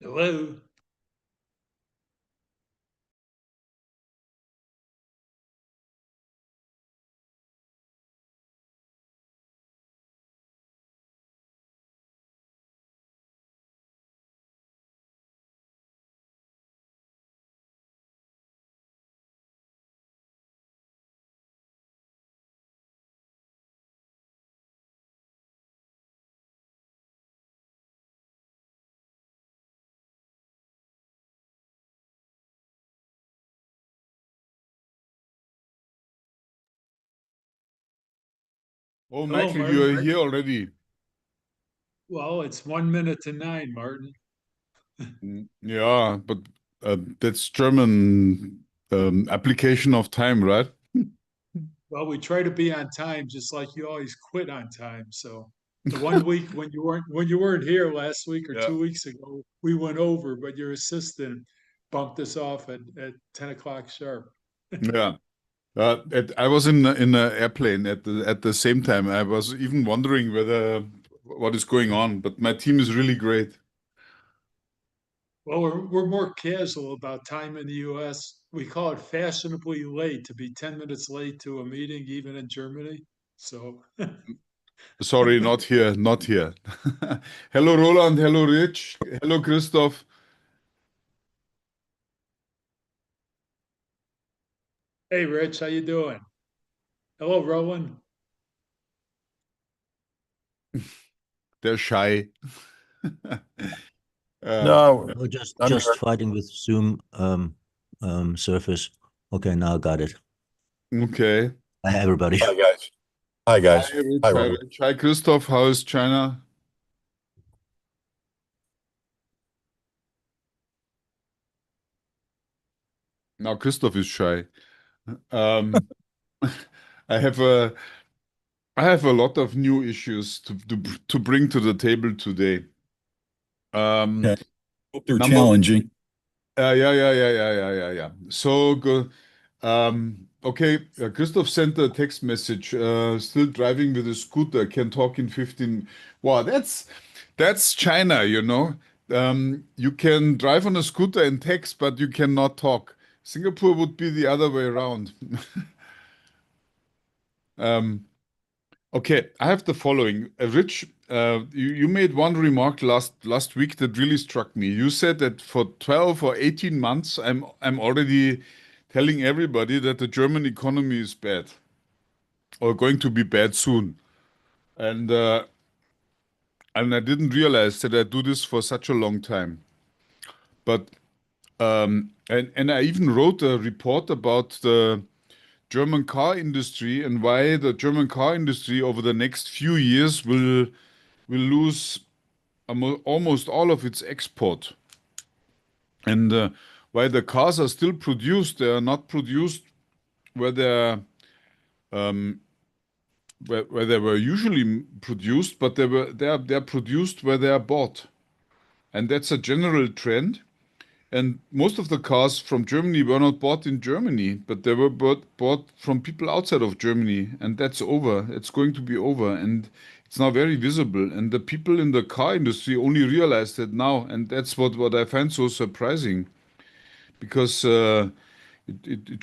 Hello. Oh, Hello, Michael, you Martin. are here already. Well, it's 1 minute to nine, Martin. Yeah, but that's German application of time, right? Well, we try to be on time, just like you always quit on time. So the one week when you weren't here last week or Yeah. 2 weeks ago, we went over, but your assistant bumped us off at 10 o'clock sharp. Yeah. I was in an airplane at the same time. I was even wondering whether what is going on, but my team is really great. Well, we're more casual about time in the US. We call it fashionably late to be 10 minutes late to a meeting, even in Germany. So Sorry, not here, not here. Hello, Roland. Hello, Rich. Hello, Christoph. hey Rich, how you doing? Hello, Roland. They're shy. Uh, No, Oh, just I'm just here. fighting with Zoom surface. Okay, now I got it. okay. Hi, everybody. Hi, guys. Hi, Hi, guys. Hi, Rich. Hi, Roland. Rich. Hi, Christoph. How is China? Now, Christoph is shy. Um, I have a I have a lot of new issues to bring to the table today. Um, Okay. Hope they're number challenging. yeah. So good. Okay, Christoph sent a text message. Still driving with a scooter, can talk in 15. Wow, that's China, you know. You can drive on a scooter and text, but you cannot talk. Singapore would be the other way around. Um, Okay, I have the following. Rich, you made one remark last week that really struck me. You said that for 12 or 18 months, I'm already telling everybody that the German economy is bad or going to be bad soon. And and I didn't realize that I do this for such a long time. But and I even wrote a report about the German car industry and why the German car industry over the next few years will lose almost all of its export. And while the cars are still produced, they are not produced where they're where they were usually produced, but they're produced where they are bought, and that's a general trend. And most of the cars from Germany were not bought in Germany, but they were bought from people outside of Germany, and that's over. It's going to be over, and it's now very visible. And the people in the car industry only realize that now, and that's what I find so surprising, because it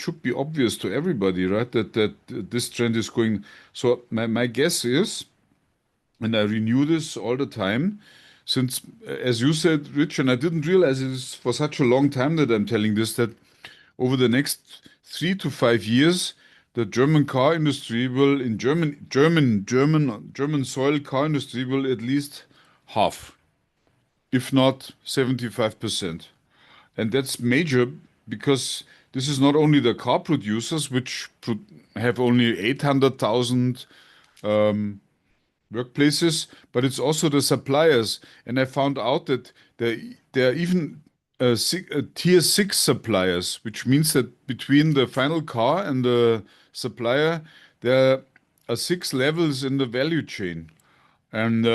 should be obvious to everybody, right? That this trend is going. So my guess is, and I renew this all the time, since, as you said, Rich, and I didn't realize it is for such a long time that I'm telling this, that over the next 3 to 5 years, the German car industry will, in German soil car industry will at least half, if not 75%. And that's major because this is not only the car producers, which have only 800,000 workplaces, but it's also the suppliers. And I found out that there are even tier six suppliers, which means that between the final car and the supplier, there are six levels in the value chain. And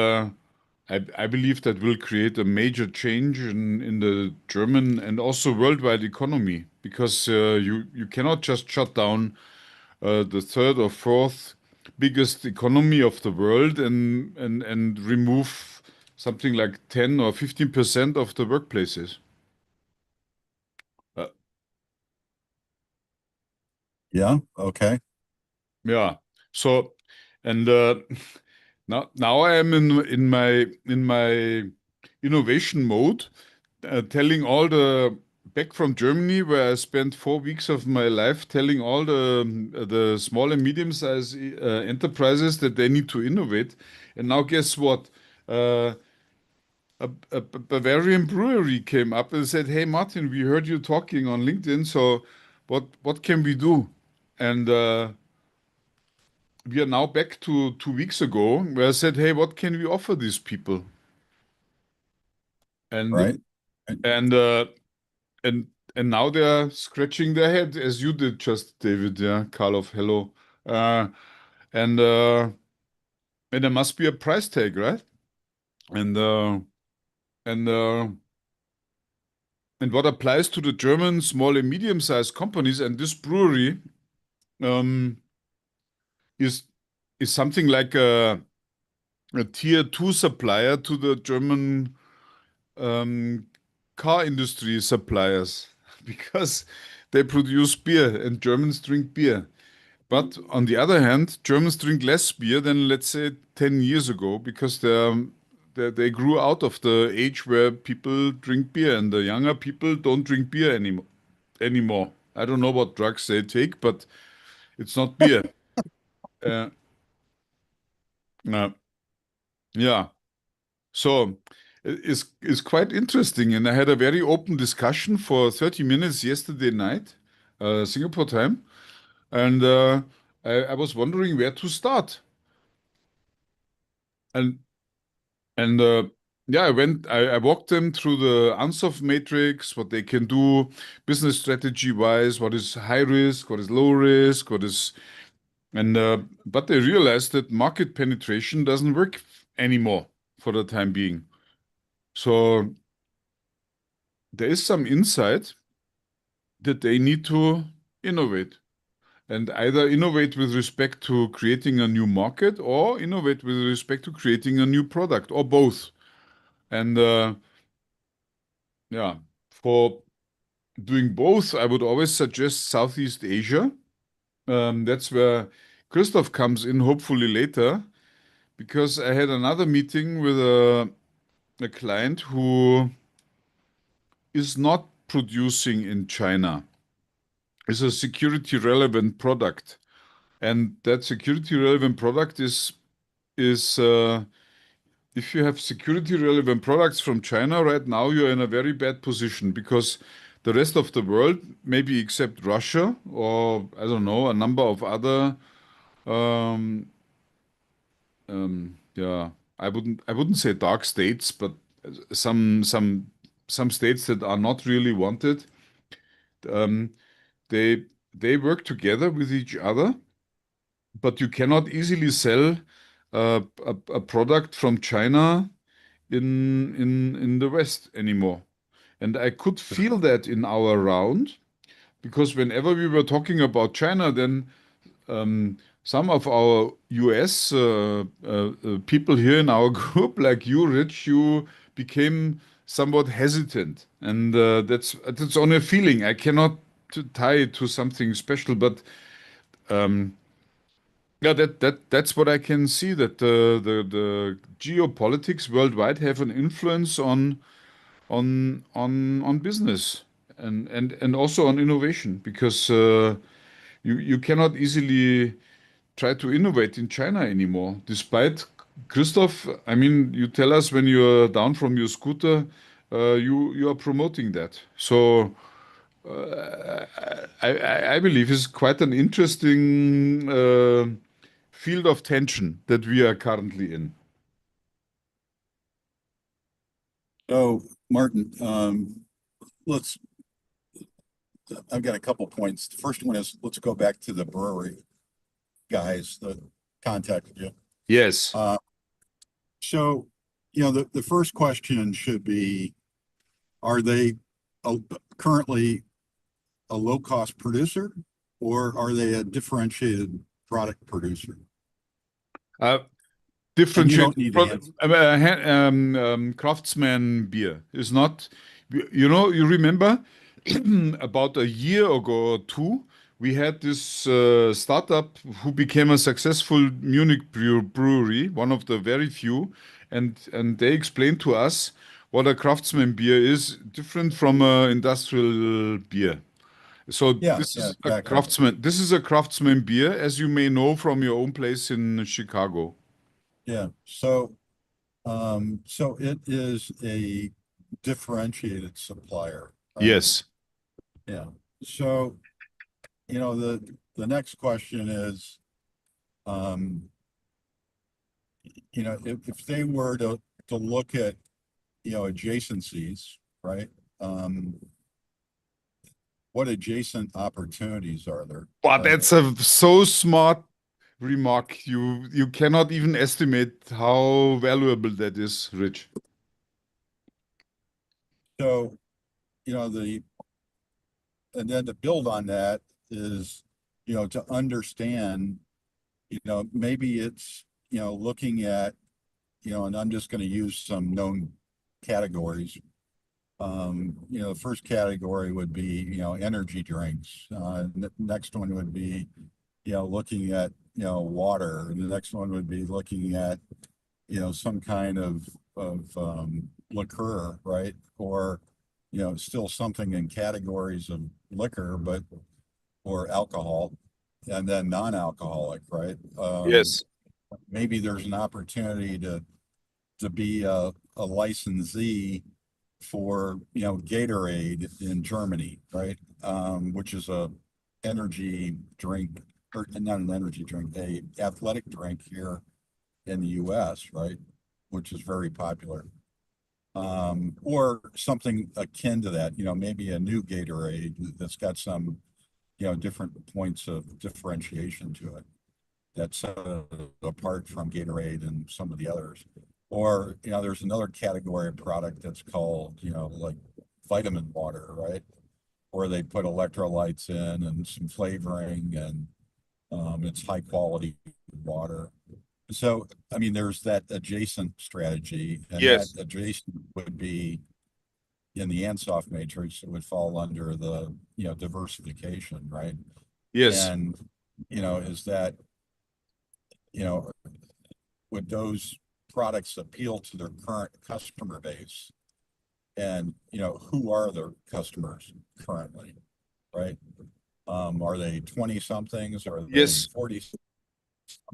I believe that will create a major change in the German and also worldwide economy because you cannot just shut down the third or fourth biggest economy of the world and remove something like 10 or 15% of the workplaces. Yeah. Okay. Yeah. So, and now I am in my innovation mode, telling all the back from Germany, where I spent 4 weeks of my life telling all the small and medium-sized enterprises that they need to innovate. And now guess what? A Bavarian brewery came up and said, "Hey Martin, we heard you talking on LinkedIn. So what can we do?" And we are now back to 2 weeks ago, where I said, "Hey, what can we offer these people?" And Right. and and and now they are scratching their head, as you did just, David. Yeah, Karlov, hello. Uh, and there must be a price tag, right? And and uh, and what applies to the German small and medium-sized companies, and this brewery um, is something like a tier 2 supplier to the German um, car industry suppliers because they produce beer and Germans drink beer. But on the other hand, Germans drink less beer than, let's say, 10 years ago because they grew out of the age where people drink beer and the younger people don't drink beer anymore. I don't know what drugs they take, but it's not beer. uh, uh, yeah. So it's quite interesting. And I had a very open discussion for 30 minutes yesterday night, Singapore time. And I was wondering where to start. And and yeah, I walked them through the Ansoff matrix, what they can do business strategy wise, what is high risk, what is low risk, but they realized that market penetration doesn't work anymore for the time being. So there is some insight that they need to innovate, and either innovate with respect to creating a new market or innovate with respect to creating a new product, or both. And yeah, for doing both, I would always suggest Southeast Asia. That's where Christoph comes in, hopefully later, because I had another meeting with a client who is not producing in China. It's a security relevant product. And that security relevant product is if you have security relevant products from China right now, you're in a very bad position because the rest of the world, maybe except Russia or I don't know, a number of other yeah, I wouldn't say dark states, but some states that are not really wanted. Um, they they work together with each other, but you cannot easily sell a product from China in the West anymore. And I could feel that in our round because whenever we were talking about China, then some of our US people here in our group, like you, Rich, you became somewhat hesitant, and that's only a feeling. I cannot tie it to something special, but yeah, that's what I can see, that the geopolitics worldwide have an influence on business and also on innovation because you cannot easily try to innovate in China anymore. Despite Christoph, I mean, you tell us when you're down from your scooter, you are promoting that. So I believe it's quite an interesting field of tension that we are currently in. So, Martin, I've got a couple points. The first one is, let's go back to the brewery guys that contacted you. Yes. So, the first question should be, are they currently a low-cost producer, or are they a differentiated product producer? differentiate don't need to from Craftsman beer is not, you know, you remember about a year ago or two, we had this startup who became a successful Munich brewery, one of the very few, and they explained to us what a Craftsman beer is different from a industrial beer. So Yeah, this is a exactly. Craftsman. This is a Craftsman beer, as you may know from your own place in Chicago. Yeah, so it is a differentiated supplier, right? Yes. Yeah. So, you know, the next question is, you know, if they were to look at, you know, adjacencies, right? What adjacent opportunities are there? But right? that's a so smart remark. You cannot even estimate how valuable that is, Rich. So, you know, and then to build on that is, you know, to understand, you know, maybe it's, you know, looking at, you know, and I'm just going to use some known categories. You know, the first category would be, you know, energy drinks. Next one would be, you know, looking at, you know, water. And the next one would be looking at, you know, some kind of liqueur, right? Or, you know, still something in categories of liquor, but, or alcohol, and then non-alcoholic, right? Yes. Maybe there's an opportunity to be a licensee for, you know, Gatorade in Germany, right? Which is a energy drink, or not an energy drink, a athletic drink here in the US, right? Which is very popular. Or something akin to that, you know, maybe a new Gatorade that's got some, you know, different points of differentiation to it. That's apart from Gatorade and some of the others. Or, you know, there's another category of product that's called, you know, like vitamin water, right? Where they put electrolytes in and some flavoring, and it's high quality water. So, I mean, there's that adjacent strategy, and Yes. that adjacent would be in the Ansoff matrix, it would fall under the, you know, diversification, right? Yes. And, you know, is that, you know, would those products appeal to their current customer base? And, you know, who are their customers currently, right? Are they 20 somethings? Are they Yes. 40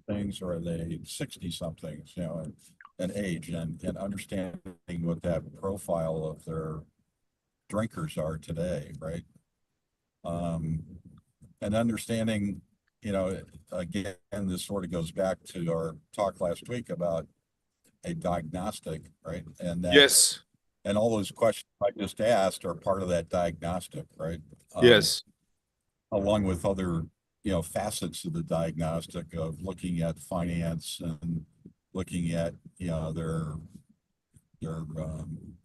somethings? Or are they 60 somethings, you know, and age, and understanding what that profile of their drinkers are today, right? And understanding, you know, again, this sort of goes back to our talk last week about a diagnostic, right? And that, Yes. and all those questions I just asked are part of that diagnostic, right? Yes. Along with other, you know, facets of the diagnostic of looking at finance and looking at, you know, their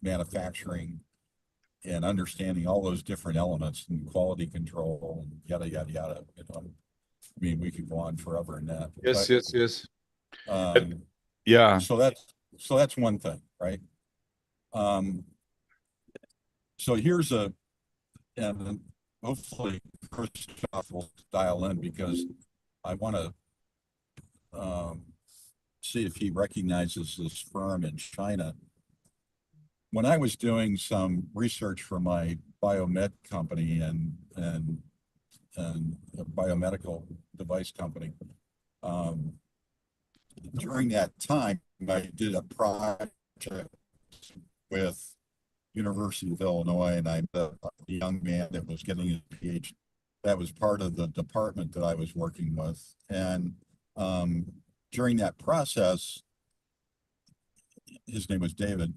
manufacturing, and understanding all those different elements and quality control and yada, yada, yada. You know, I mean, we could go on forever in that. Yes. But, Yes. Yes. yeah. Yeah. So that's one thing, right? So here's and hopefully Christoph will dial in, because I want to see if he recognizes this firm in China. When I was doing some research for my biomed company and a biomedical device company, during that time, I did a project with University of Illinois, and I met a young man that was getting his PhD. That was part of the department that I was working with. And during that process, his name was David.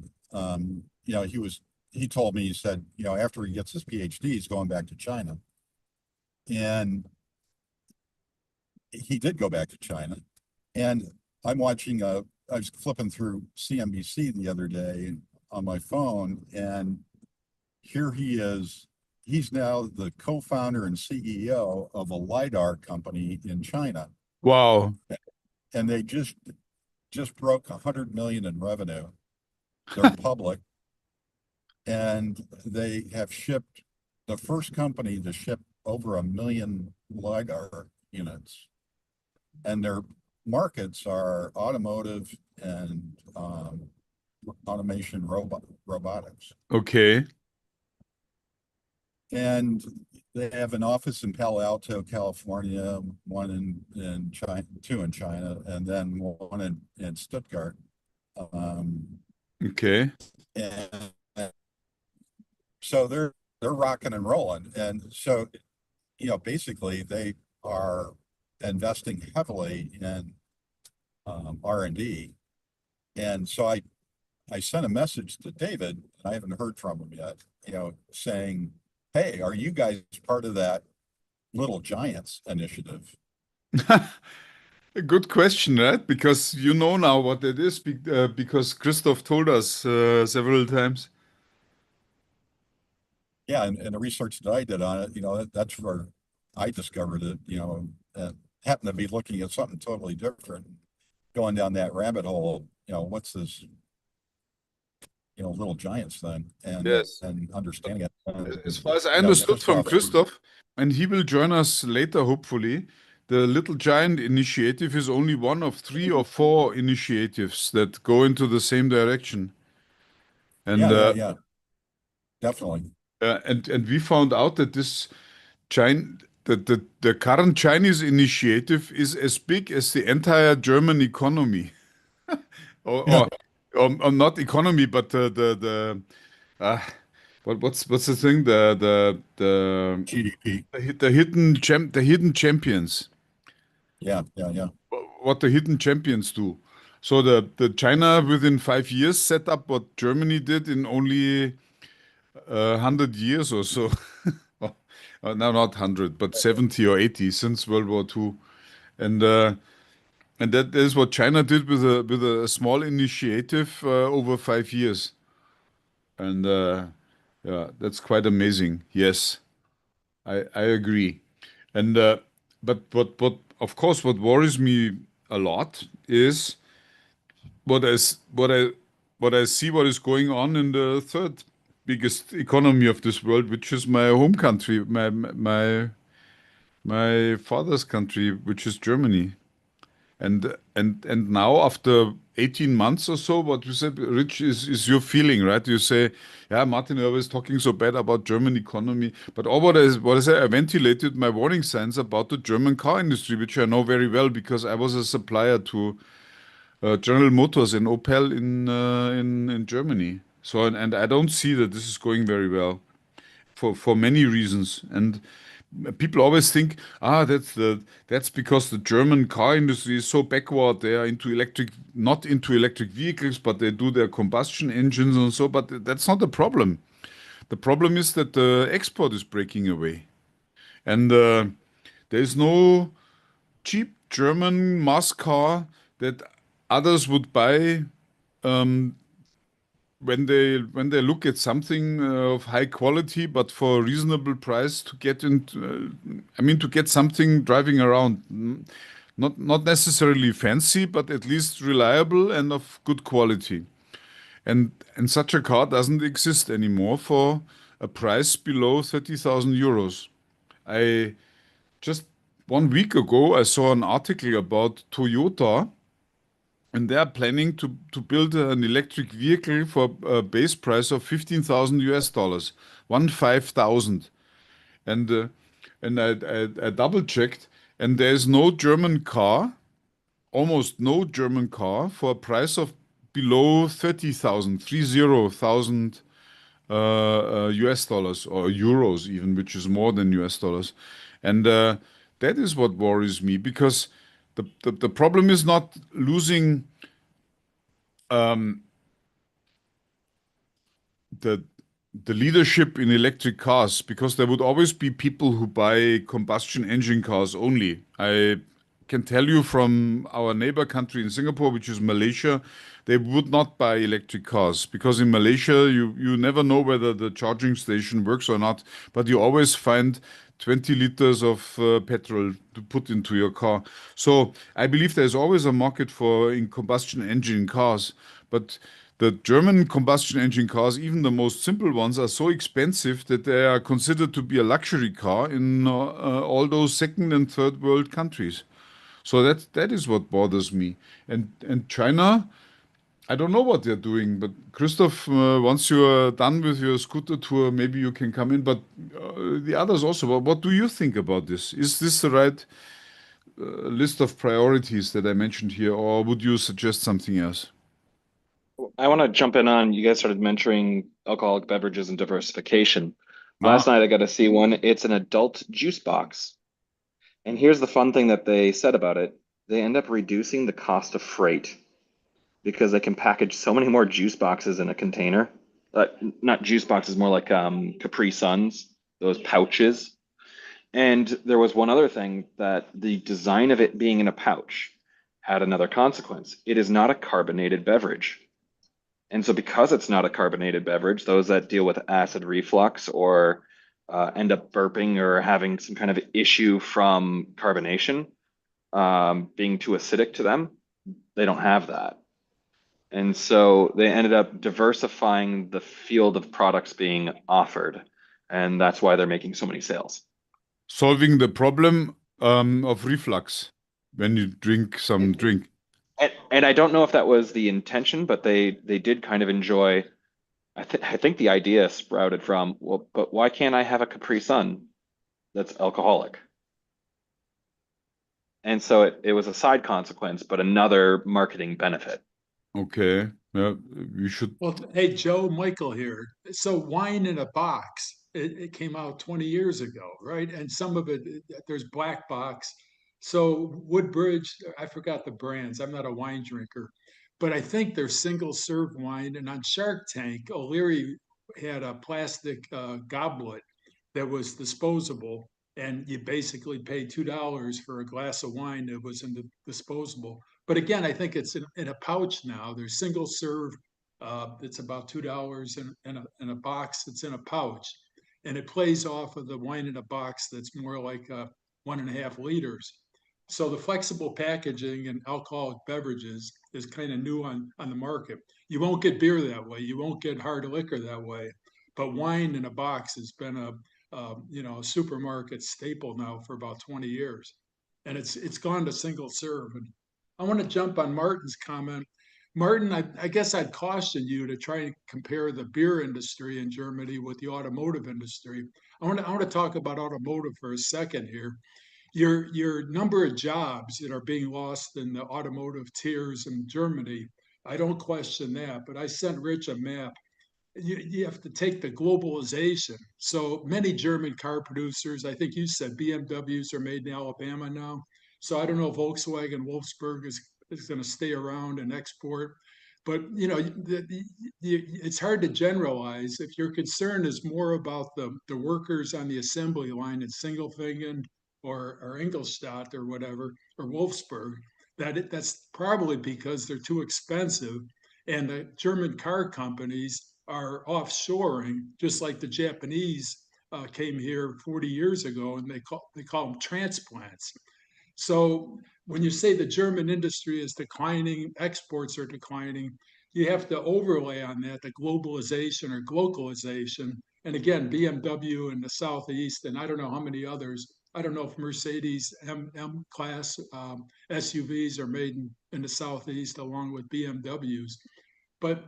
You know, he told me, he said, you know, after he gets his PhD, he's going back to China. And he did go back to China. And I'm watching I was flipping through CNBC the other day on my phone, and here he is. He's now the co-founder and CEO of a LiDAR company in China. Wow. And they just just broke 100 million in revenue. They're public, and they have shipped the first company to ship over 1 million LiDAR units, and their markets are automotive and automation robotics. Okay. And they have an office in Palo Alto, California, one in China, two in China, and then one in Stuttgart. Okay. And so they're rocking and rolling. And so, you know, basically they are investing heavily in R&D. And so I sent a message to David, and I haven't heard from him yet, you know, saying, hey, are you guys part of that Little Giants initiative? A good question, right? Because you know now what it is, because Christoph told us several times. Yeah, and the research that I did on it, you know, that's where I discovered it, you know, and happened to be looking at something totally different, going down that rabbit hole, you know, what's this, you know, Little Giants thing, Yes. and understanding it. As far as I You know, understood from Christoph- Christoph, and he will join us later, hopefully, the Little Giant initiative is only one of 3 or 4 initiatives that go into the same direction. And yeah, definitely. and we found out that the current Chinese initiative is as big as the entire German economy, or not economy, but what's the thing, GDP. the hidden champions. Yeah. What the hidden champions do. So the China within 5 years set up what Germany did in only 100 years or so. No, not 100, but 70 or 80 since World War II. And that is what China did with a small initiative over 5 years. And yeah, that's quite amazing. Yes, I agree. And but what of course what worries me a lot is what I see what is going on in the third biggest economy of this world, which is my home country, my father's country, which is Germany. And now after 18 months or so, what you said, Rich, is your feeling, right? You say, yeah, Martin, you're always talking so bad about German economy. But all what I ventilated my warning signs about the German car industry, which I know very well because I was a supplier to General Motors and Opel in Germany. So and I don't see that this is going very well for many reasons. And people always think, that's because the German car industry is so backward. They are not into electric vehicles, but they do their combustion engines and so. But that's not the problem. The problem is that the export is breaking away, and there is no cheap German mass car that others would buy when they look at something of high quality but for a reasonable price to get into, to get something driving around, not necessarily fancy, but at least reliable and of good quality. And such a car doesn't exist anymore for a price below 30,000 euros. I just 1 week ago I saw an article about Toyota, and they are planning to build an electric vehicle for a base price of $15,000, 15,000. And I double checked, and there is no German car, almost no German car for a price of below 30,000 US dollars or euros even, which is more than US dollars. And that is what worries me, because the problem is not losing the leadership in electric cars, because there would always be people who buy combustion engine cars only. I can tell you from our neighbor country in Singapore, which is Malaysia, they would not buy electric cars, because in Malaysia you never know whether the charging station works or not, but you always find 20 liters of petrol to put into your car. So I believe there's always a market for in combustion engine cars, but the German combustion engine cars, even the most simple ones, are so expensive that they are considered to be a luxury car in all those second and third world countries. So that is what bothers me. And China, I don't know what they're doing, but Christoph, once you are done with your scooter tour, maybe you can come in. But the others also, what do you think about this? Is this the right list of priorities that I mentioned here, or would you suggest something else? I want to jump in on, you guys started mentioning alcoholic beverages and diversification. Ah. Last night I got to see one. It's an adult juice box. And here's the fun thing that they said about it. They end up reducing the cost of freight because they can package so many more juice boxes in a container. Not juice boxes, more like Capri Suns, those pouches. And there was one other thing, that the design of it being in a pouch had another consequence. It is not a carbonated beverage. And so because it's not a carbonated beverage, those that deal with acid reflux or end up burping or having some kind of issue from carbonation, being too acidic to them, they don't have that. And so they ended up diversifying the field of products being offered. And that's why they're making so many sales. Solving the problem of reflux when you drink some drink. And I don't know if that was the intention, but they did kind of enjoy. I think the idea sprouted from, well, but why can't I have a Capri Sun that's alcoholic? And so it was a side consequence, but another marketing benefit. Okay, yeah, we should. Well, hey, Joe, Michael here. So wine in a box, it came out 20 years ago, right? And some of it, there's black box. So Woodbridge, I forgot the brands. I'm not a wine drinker, but I think they're single serve wine. And on Shark Tank, O'Leary had a plastic goblet that was disposable. And you basically paid $2 for a glass of wine that was in the disposable. But again, I think it's in a pouch now. There's single serve. It's about $2 in a box that's in a pouch. And it plays off of the wine in a box that's more like 1.5 liters. So the flexible packaging in alcoholic beverages is kind of new on the market. You won't get beer that way. You won't get hard liquor that way. But wine in a box has been a supermarket staple now for about 20 years. And it's gone to single serve. And I want to jump on Martin's comment. Martin, I guess I'd caution you to try and compare the beer industry in Germany with the automotive industry. I want to talk about automotive for a second here. Your number of jobs that are being lost in the automotive tiers in Germany, I don't question that, but I sent Rich a map. You have to take the globalization. So many German car producers, I think you said BMWs are made in Alabama now. So I don't know if Volkswagen Wolfsburg is going to stay around and export. But it's hard to generalize. If your concern is more about the workers on the assembly line at Singlefingen or Ingolstadt or whatever, or Wolfsburg, that's probably because they're too expensive. And the German car companies are offshoring, just like the Japanese came here 40 years ago, and they call them transplants. So when you say the German industry is declining, exports are declining, you have to overlay on that the globalization or glocalization. And again, BMW in the Southeast, and I don't know how many others. I don't know if Mercedes M class SUVs are made in the Southeast along with BMWs. But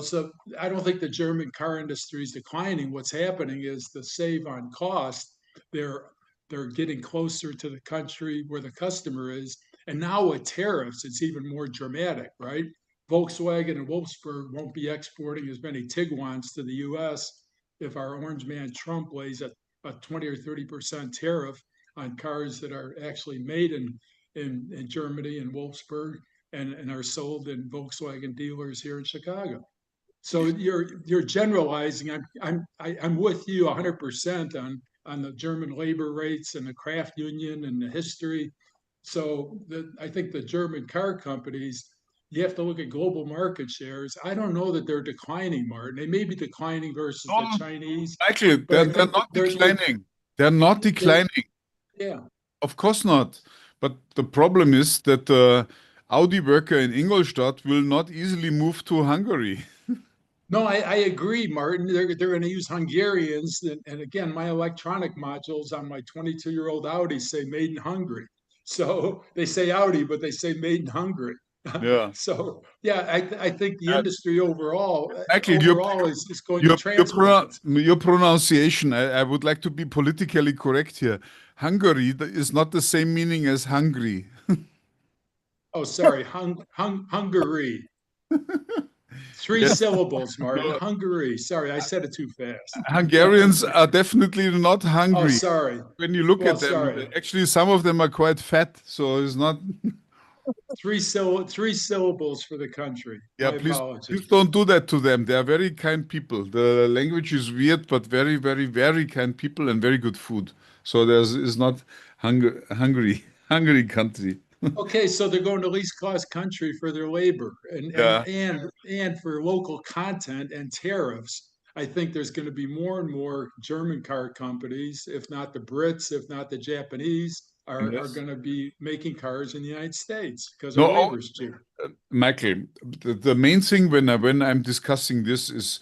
so I don't think the German car industry is declining. What's happening is to save on cost, they're getting closer to the country where the customer is. And now with tariffs, it's even more dramatic, right? Volkswagen and Wolfsburg won't be exporting as many Tiguan's to the US if our orange man Trump lays a 20 or 30% tariff on cars that are actually made in Germany and Wolfsburg and are sold in Volkswagen dealers here in Chicago. So you're generalizing. I'm with you 100% on the German labor rates and the craft union and the history. So I think the German car companies, you have to look at global market shares. I don't know that they're declining, Martin. They may be declining versus the Chinese. Actually, they're not declining. They're not declining. Yeah. Of course not. But the problem is that Audi worker in Ingolstadt will not easily move to Hungary. No, I agree, Martin. They're going to use Hungarians, and again, my electronic modules on my 22-year-old Audi say "Made in Hungary." So they say Audi, but they say "Made in Hungary." Yeah. So yeah, I think the Uh, industry overall Actually, is going to transport. your pronunciation, I would like to be politically correct here. Hungary is not the same meaning as hungry. Oh, sorry, Hungary. Three Yes. syllables, Martin. Hungary. Sorry, I said it too fast. Hungarians are definitely not Oh, hungry. sorry. When you look Well, at them, sorry. actually, some of them are quite fat, so it's not. Three syllables for the country. Yeah, My apologies. please don't do that to them. They are very kind people. The language is weird, but very, very, very kind people and very good food. So is not hungry country. Okay, so they're going to least cost country for their labor Yeah. and for local content and tariffs. I think there's going to be more and more German car companies, if not the Brits, if not the Japanese, are Yes. going to be making cars in the United States because No, our labor's cheap. Michael, the main thing when I'm discussing this is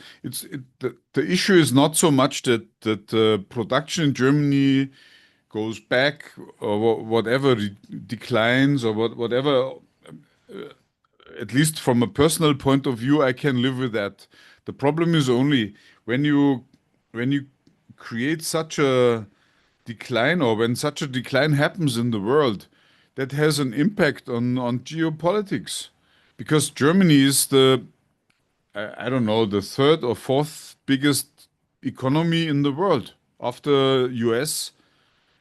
the issue is not so much that production in Germany goes back or whatever declines or whatever. At least from a personal point of view, I can live with that. The problem is only when you create such a decline or when such a decline happens in the world, that has an impact on geopolitics. Because Germany is I don't know, the third or fourth biggest economy in the world after US.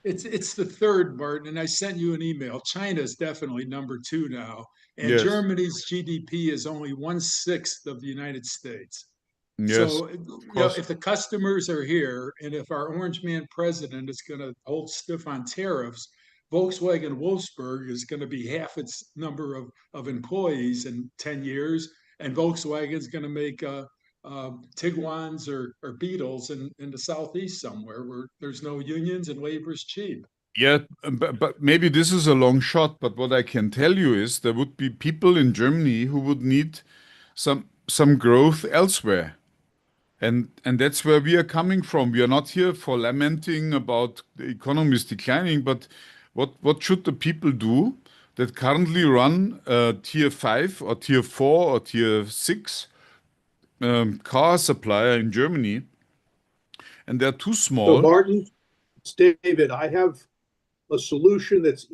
It's the third, Martin, and I sent you an email. China is definitely number two now, and Yes, Germany's GDP is only 1/6 of the United States. yes, So, of course. if the customers are here and if our Orange Man president is going to hold stiff on tariffs, Volkswagen Wolfsburg is going to be half its number of employees in 10 years, and Volkswagen is going to make Tiguan's or Beetles in the Southeast somewhere where there's no unions and labor is cheap. Yeah, but maybe this is a long shot, but what I can tell you is there would be people in Germany who would need some growth elsewhere. And that's where we are coming from. We are not here for lamenting about the economy is declining, but what should the people do that currently run tier 5 or tier 4 or tier 6 car supplier in Germany, and they're too So, small? Martin, it's David. I have a solution that's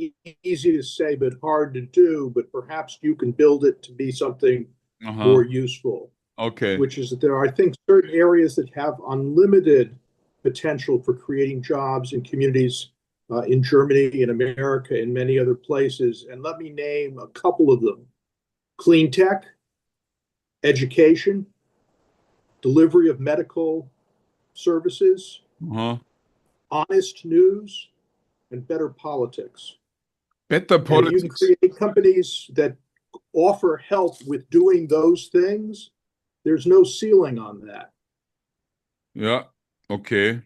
easy to say but hard to do, but perhaps you can build it to be something more useful, Okay. which is that there are, I think, certain areas that have unlimited potential for creating jobs in communities in Germany, in America, in many other places. And let me name a couple of them: clean tech, education, delivery of medical services, honest news, and better politics. Better And if you politics. can create companies that offer help with doing those things, there's no ceiling on that. Yeah. Okay.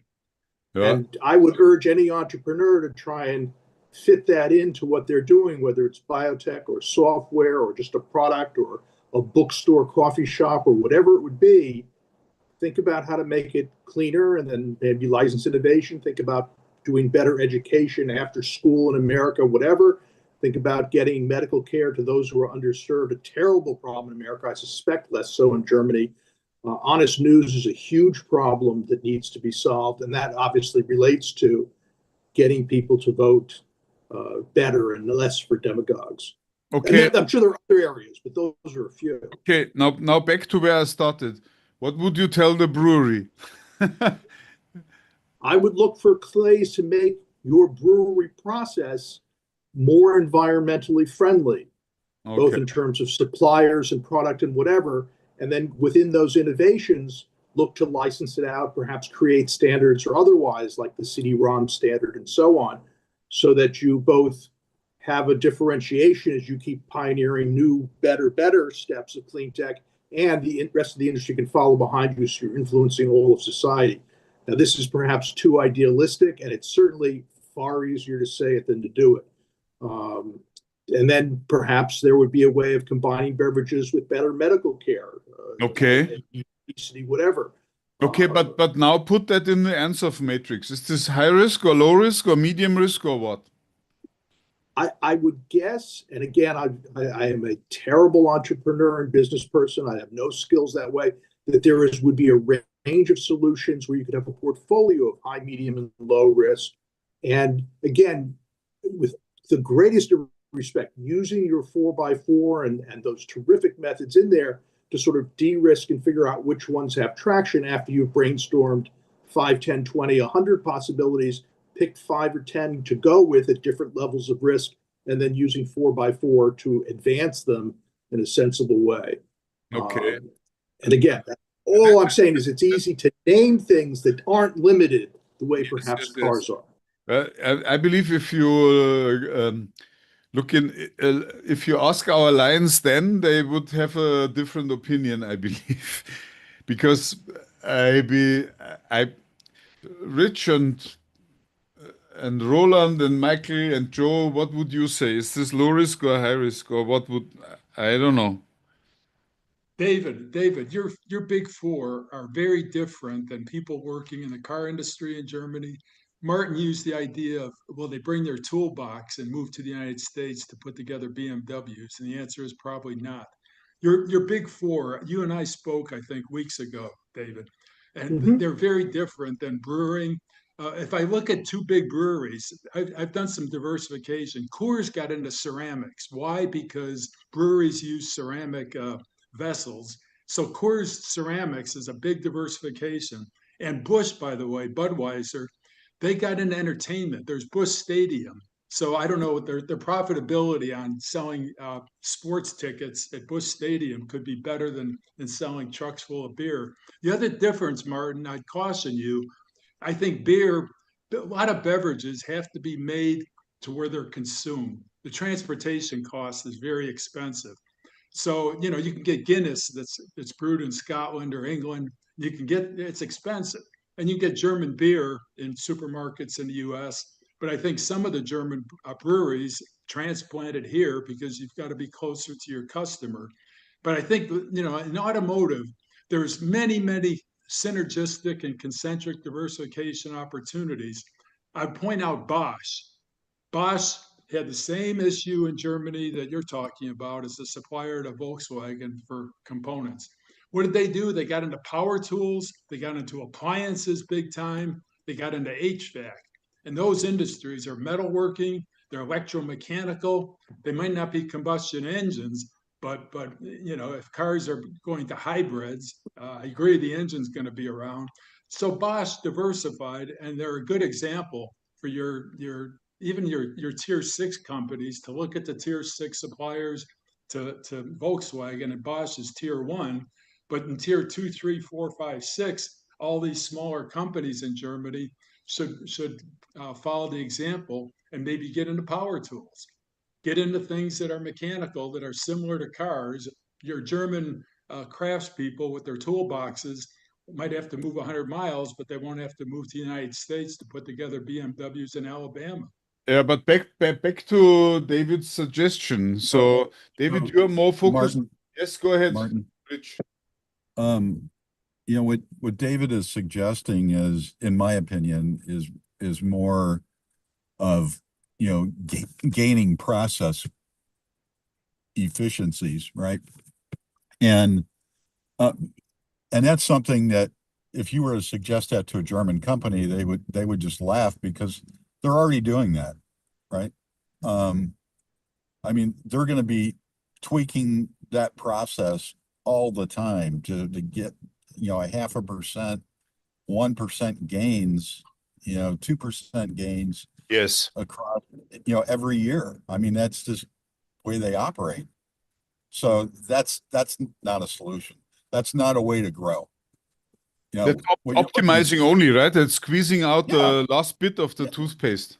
Yeah. And I would urge any entrepreneur to try and fit that into what they're doing, whether it's biotech or software or just a product or a bookstore, coffee shop, or whatever it would be. Think about how to make it cleaner and then maybe license innovation. Think about doing better education after school in America, whatever. Think about getting medical care to those who are underserved, a terrible problem in America. I suspect less so in Germany. Honest news is a huge problem that needs to be solved, and that obviously relates to getting people to vote better and less for demagogues. Okay. And I'm sure there are other areas, but those are a few. Okay. Now back to where I started. What would you tell the brewery? I would look for ways to make your brewery process more environmentally friendly, both Okay. in terms of suppliers and product and whatever. And then within those innovations, look to license it out, perhaps create standards or otherwise, like the CD-ROM standard and so on, so that you both have a differentiation as you keep pioneering new, better steps of clean tech, and the rest of the industry can follow behind you, so you're influencing all of society. Now, this is perhaps too idealistic, and it's certainly far easier to say it than to do it. And then perhaps there would be a way of combining beverages with better medical care. Okay. Obesity, whatever. Okay, but now put that in the answer matrix. Is this high risk or low risk or medium risk or what? I would guess, and again, I am a terrible entrepreneur and business person. I have no skills that way, that there would be a range of solutions where you could have a portfolio of high, medium, and low risk. And again, with the greatest respect, using your 4x4 and those terrific methods in there to sort of de-risk and figure out which ones have traction after you've brainstormed 5, 10, 20, 100 possibilities, picked 5 or 10 to go with at different levels of risk, and then using 4x4 to advance them in a sensible way. Okay. And again, all I'm saying is it's easy to name things that aren't limited the way perhaps cars are. I believe if you if you ask our Lions, then they would have a different opinion, I believe, because Rich and Roland and Michael and Joe, what would you say? Is this low risk or high risk, or what would, I don't know. David, your big four are very different than people working in the car industry in Germany. Martin used the idea of, well, they bring their toolbox and move to the United States to put together BMWs. And the answer is probably not. Your big four, you and I spoke, I think, weeks ago, David, and they're very different than brewing. If I look at two big breweries, I've done some diversification. Coors got into ceramics. Why? Because breweries use ceramic vessels. So Coors Ceramics is a big diversification. And Busch, by the way, Budweiser, they got into entertainment. There's Busch Stadium. So I don't know, their profitability on selling sports tickets at Busch Stadium could be better than selling trucks full of beer. The other difference, Martin, I'd caution you, I think beer, a lot of beverages have to be made to where they're consumed. The transportation cost is very expensive. So, you know, you can get Guinness that's brewed in Scotland or England. You can get, it's expensive. And you get German beer in supermarkets in the US. But I think some of the German breweries transplanted here because you've got to be closer to your customer. But I think, you know, in automotive, there's many, many synergistic and concentric diversification opportunities. I point out Bosch. Bosch had the same issue in Germany that you're talking about as a supplier to Volkswagen for components. What did they do? They got into power tools, they got into appliances big time, they got into HVAC. And those industries are metalworking, they're electromechanical, they might not be combustion engines, but you know, if cars are going to hybrids, I agree the engine's going to be around. So Bosch diversified, and they're a good example for your tier 6 companies to look at the tier 6 suppliers to Volkswagen, and Bosch is tier 1. But in tier 2, 3, 4, 5, 6, all these smaller companies in Germany should follow the example and maybe get into power tools, get into things that are mechanical, that are similar to cars. Your German craftspeople with their toolboxes might have to move 100 miles, but they won't have to move to the United States to put together BMWs in Alabama. Yeah, but back to David's suggestion. So, David, you're more focused. Martin, Yes, go ahead, Martin. Rich. You know, what David is suggesting is, in my opinion, is more of, you know, gaining process efficiencies, right? And that's something that if you were to suggest that to a German company, they would just laugh because they're already doing that, right? I mean, they're going to be tweaking that process all the time to get, you know, a 0.5%, 1% gains, you know, 2% gains. Yes. Across, you know, every year. I mean, that's just the way they operate. So that's not a solution. That's not a way to grow. You know, that's optimizing only, right? That's squeezing out the last bit of the toothpaste.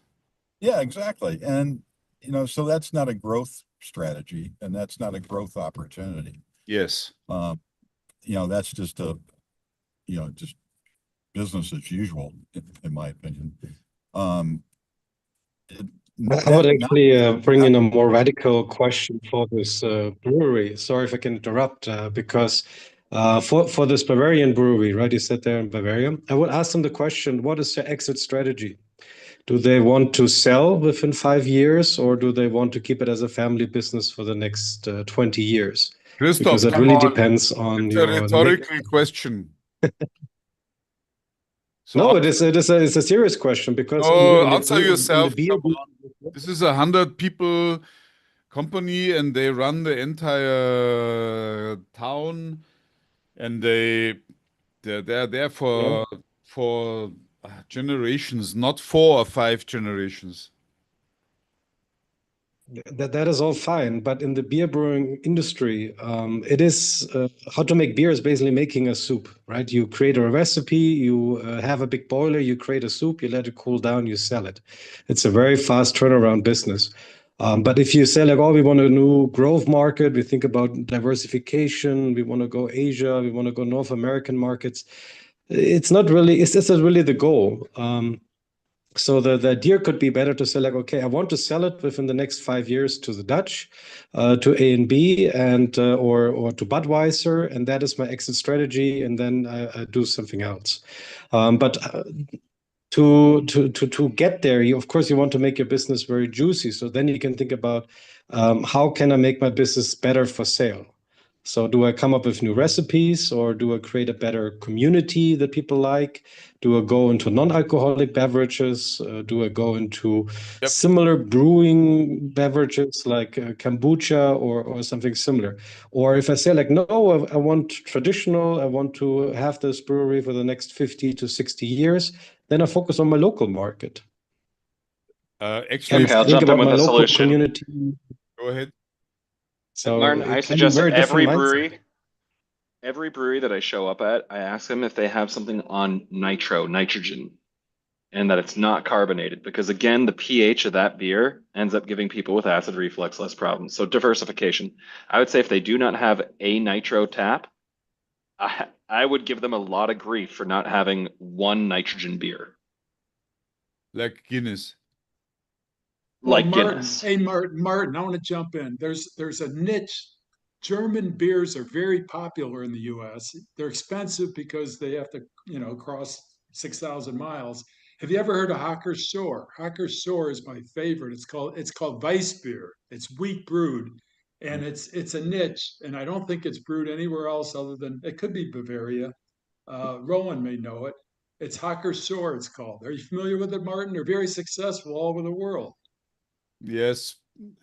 Yeah, exactly. And, you know, so that's not a growth strategy, and that's not a growth opportunity. Yes. You know, that's just a, you know, just business as usual, in my opinion. it- I would that- actually bring in a more radical question for this brewery. Sorry if I can interrupt, because for this Bavarian brewery, right? You said they're in Bavaria. I would ask them the question: what is their exit strategy? Do they want to sell within 5 years, or do they want to keep it as a family business for the next 20 years? Christoph, Because it come really on. depends on It's a your rhetorical question. So No, it's a serious question, because answer in the yourself. beer, Come on. This is 100 people company, and they run the entire town, and they're there for generations, not 4 or 5 generations. that is all fine, but in the beer brewing industry, it is how to make beer is basically making a soup, right? You create a recipe, you have a big boiler, you create a soup, you let it cool down, you sell it. It's a very fast turnaround business. But if you say like, oh, we want a new growth market, we think about diversification, we want to go Asia, we want to go North American markets. It's not really the goal. So the idea could be better to say like, okay, I want to sell it within the next 5 years to the Dutch, to A&B, and or to Budweiser, and that is my exit strategy, and then I do something else. But to get there, of course you want to make your business very juicy. So then you can think about how can I make my business better for sale? So do I come up with new recipes, or do I create a better community that people like? Do I go into non-alcoholic beverages? Do I go into similar brewing beverages like kombucha or something similar? Or if I say like, no, I want traditional, I want to have this brewery for the next 50 to 60 years, then I focus on my local market. Actually, Okay, I'll Think jump in about with my a local solution. community. go ahead. So Martin, it I can be suggest very that every different mindset. brewery that I show up at, I ask them if they have something on nitrogen, and that it's not carbonated, because again, the pH of that beer ends up giving people with acid reflux less problems. So diversification. I would say if they do not have a nitro tap, I would give them a lot of grief for not having one nitrogen beer. Like Guinness. Like Martin, Guinness. hey, Martin, I want to jump in. There's a niche. German beers are very popular in the U.S. They're expensive because they have to, cross 6,000 miles. Have you ever heard of Hocker Shore? Hocker Shore is my favorite. It's called Weiss beer. It's wheat brewed, and it's a niche. And I don't think it's brewed anywhere else other than it could be Bavaria. Rowan may know it. It's Hocker Shore. It's called. Are you familiar with it, Martin? They're very successful all over the world. Yes,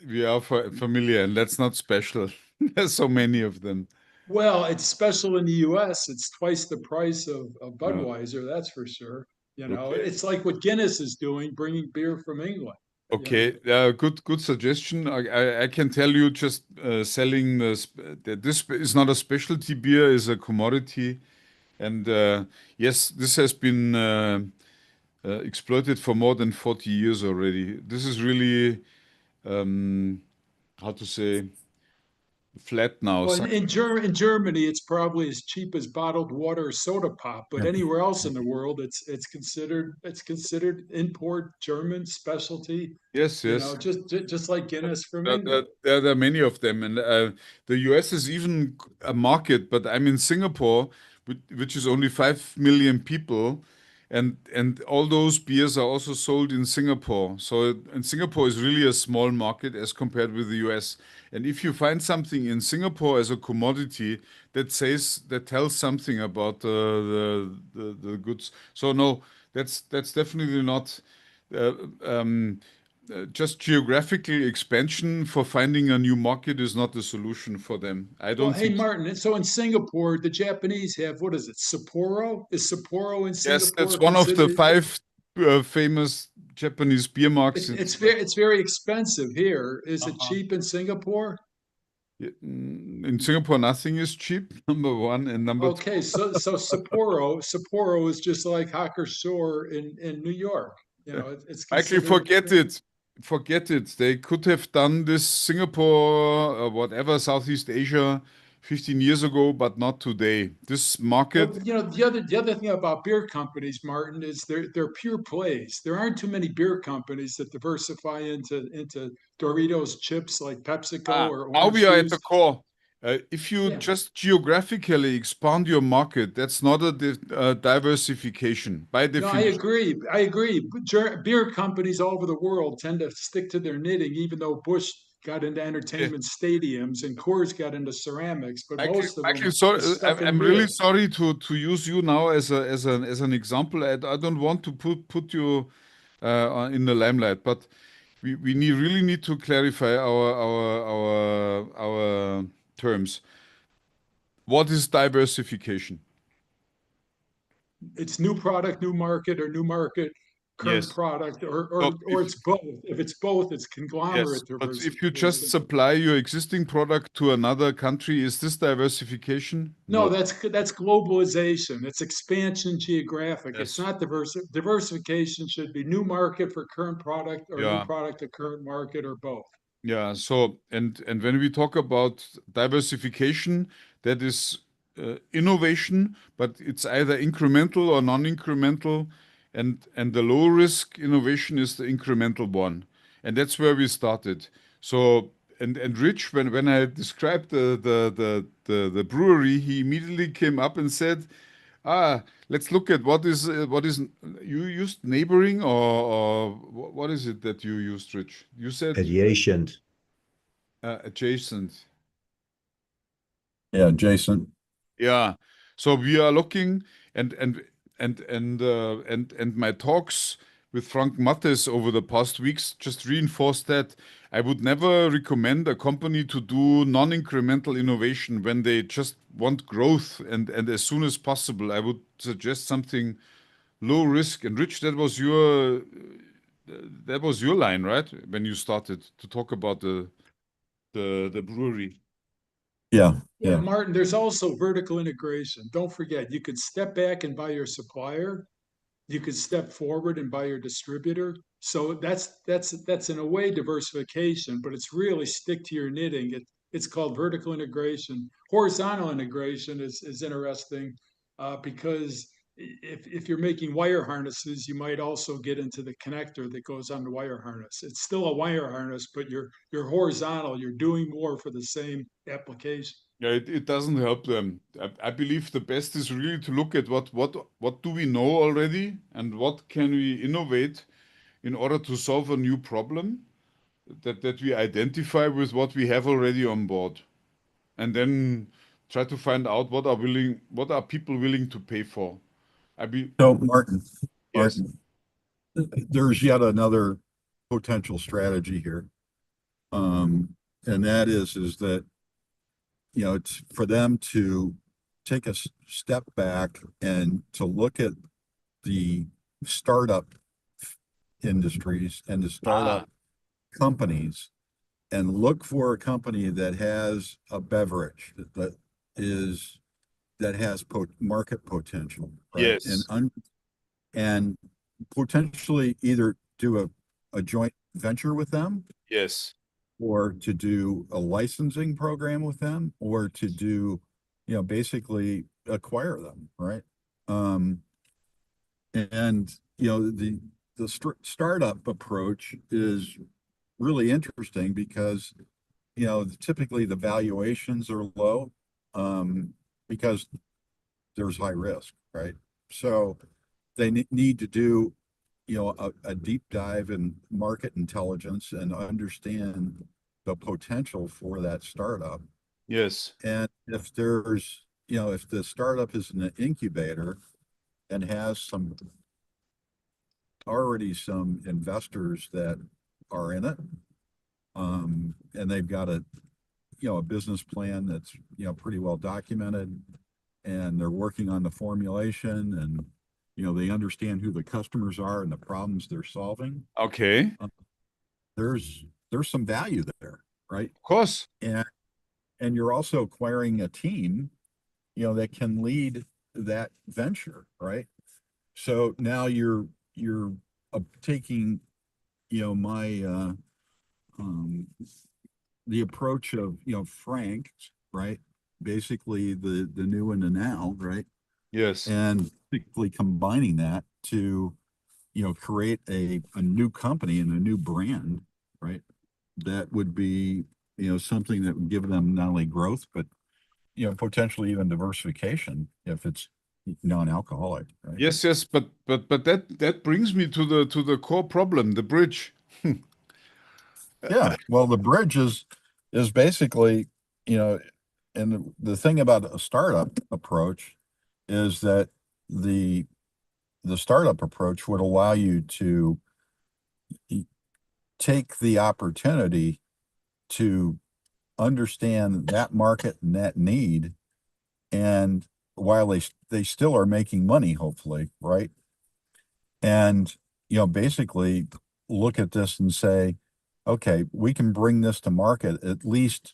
we are familiar, and that's not special. There's so many of them. Well, it's special in the U.S. It's twice the price of Budweiser, that's for sure. Okay. It's like what Guinness is doing, bringing beer from England. Okay, good suggestion. I can tell you, just selling this is not a specialty beer, is a commodity, and yes, this has been exploited for more than 40 years already. This is really how to say, flat now. Well, in Germany, it's probably as cheap as bottled water or soda pop, but anywhere else in the world, it's considered import German specialty. Yes, Just like Guinness from England. There are many of them, and the US is even a market. But I'm in Singapore, which is only 5 million people, and all those beers are also sold in Singapore. So, and Singapore is really a small market as compared with the US. And if you find something in Singapore as a commodity that tells something about the goods. So no, that's definitely not. Just geographical expansion for finding a new market is not the solution for them. I don't Hey, think. Martin, so in Singapore, the Japanese have, what is it, Sapporo? Is Sapporo in Singapore? Yes, that's one of the 5 famous Japanese beer marks. It's very expensive here. Is it cheap in Singapore? In Singapore, nothing is cheap. Number one, and number two. Okay, so Sapporo is just like Hocker Shore in New York. It's Actually, forget it. They could have done this Singapore or whatever, Southeast Asia, 15 years ago, but not today. This market, Well, the other thing about beer companies, Martin, is they're pure plays. There aren't too many beer companies that diversify into Doritos chips like PepsiCo or now orange we are at juice. the core. If you Yeah. just geographically expand your market, that's not a diversification by No, definition. I agree. Beer companies all over the world tend to stick to their knitting, even though Busch got into entertainment stadiums and Coors got into ceramics, but most of them Michael, sorry, are stuck in I'm beer. really sorry to use you now as an example. I don't want to put you in the limelight, but we really need to clarify our terms. What is diversification? It's new product, new market, or new market, current Yes. product, So or it's both. If it's both, it's Yes, conglomerate but if you just diversification. supply your existing product to another country, is this diversification? No, that's globalization. It's expansion geographic. It's Yes. not diversification should be new market for current product or new Yeah. product to current market or both. Yeah. So, and when we talk about diversification, that is innovation, but it's either incremental or non-incremental, and the low risk innovation is the incremental one, and that's where we started. So, and Rich, when I described the brewery, he immediately came up and said, let's look at what is you used neighboring or what is it that you used, Rich? You said Adjacent. adjacent. Yeah, Jason. Yeah. So we are looking and my talks with Frank Mattes over the past weeks just reinforced that I would never recommend a company to do non-incremental innovation when they just want growth and as soon as possible. I would suggest something low risk. And Rich, that was your line, right? When you started to talk about the brewery. Yeah, Yeah, yeah. Martin, there's also vertical integration. Don't forget, you could step back and buy your supplier. You could step forward and buy your distributor. So that's in a way diversification, but it's really stick to your knitting. It's called vertical integration. Horizontal integration is interesting because if you're making wire harnesses, you might also get into the connector that goes on the wire harness. It's still a wire harness, but you're horizontal. You're doing more for the same application. Yeah, it doesn't help them. I believe the best is really to look at what do we know already and what can we innovate in order to solve a new problem that we identify with what we have already on board. And then try to find out what are people willing to pay for. So Martin, Yes. there's yet another potential strategy here. And that is that, you know, it's for them to take a step back and to look at the startup industries and the startup companies and look for a company that has a beverage that has market potential, right? Yes. And potentially either do a joint venture with them, Yes. or to do a licensing program with them, or to do, you know, basically acquire them, right? And you know, the startup approach is really interesting because, you know, typically the valuations are low, because there's high risk, right? So they need to do, you know, a deep dive in market intelligence and understand the potential for that startup. Yes. And if there's, you know, if the startup is an incubator and has already some investors that are in it, and they've got a business plan that's, you know, pretty well documented, and they're working on the formulation, and, you know, they understand who the customers are and the problems they're solving. Okay. There's some value there, right? Of course. And you're also acquiring a team, you know, that can lead that venture, right? So now you're taking, you know, my the approach of, you know, Frank, right? basically the new and the now, right? Yes. And basically combining that to, create a new company and a new brand, right? That would be, something that would give them not only growth, but, potentially even diversification if it's non-alcoholic, right? Yes, yes, but that brings me to the core problem, the bridge. Yeah, well, the bridge is basically, and the thing about a startup approach is that the startup approach would allow you to take the opportunity to understand that market and that need, and while they still are making money, hopefully, right? And basically look at this and say, okay, we can bring this to market, at least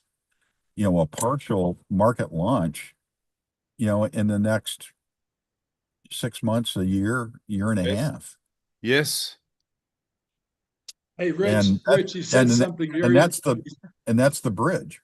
a partial market launch, in the next 6 months, a year and a Yes. half. Yes. Hey, Rich, And Rich, you said something very. And that's the bridge.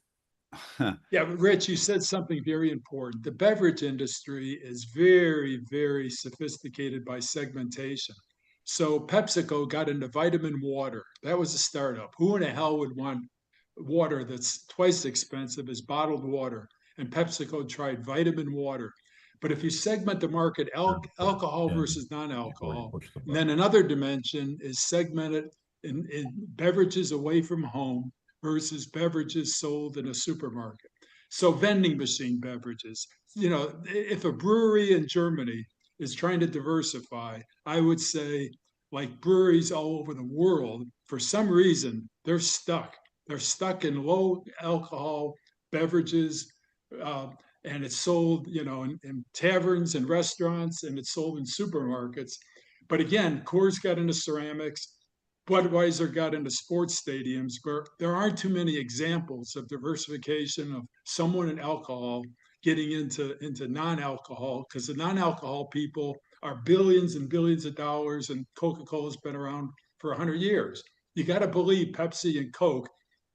Yeah, but Rich, you said something very important. The beverage industry is very, very sophisticated by segmentation. So PepsiCo got into vitamin water. That was a startup. Who in the hell would want water that's twice expensive as bottled water? And PepsiCo tried vitamin water. But if you segment the market, alcohol Yeah. versus non-alcohol, Push the and then another dimension is segmented in beverages away from home versus beverages sold in a supermarket. So vending machine beverages, if a brewery in Germany is trying to diversify, I would say like breweries all over the world, for some reason, they're stuck. They're stuck in low alcohol beverages, and it's sold, in taverns and restaurants, and it's sold in supermarkets. But again, Coors got into ceramics. Budweiser got into sports stadiums, where there aren't too many examples of diversification of someone in alcohol getting into non-alcohol, because the non-alcohol people are billions and billions of dollars, and Coca-Cola's been around for 100 years. You got to believe Pepsi and Coke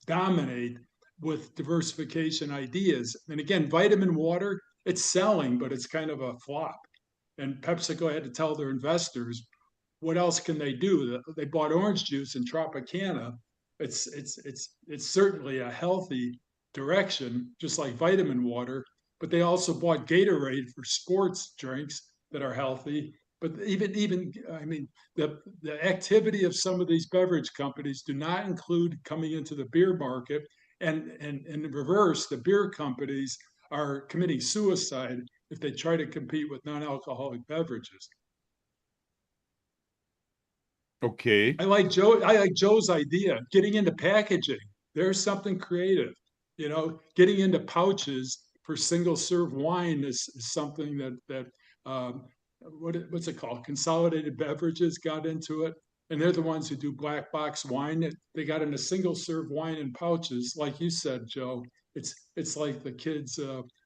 dominate with diversification ideas. And again, vitamin water, it's selling, but it's kind of a flop. And PepsiCo had to tell their investors, what else can they do? They bought orange juice in Tropicana. It's certainly a healthy direction, just like vitamin water. But they also bought Gatorade for sports drinks that are healthy. But even I mean, the activity of some of these beverage companies do not include coming into the beer market. And in reverse, the beer companies are committing suicide if they try to compete with non-alcoholic beverages. Okay. I like Joe's idea, getting into packaging. There's something creative. Getting into pouches for single serve wine is something that what's it called? Consolidated Beverages got into it, and they're the ones who do black box wine. They got into single serve wine in pouches, like you said, Joe. It's like the kids'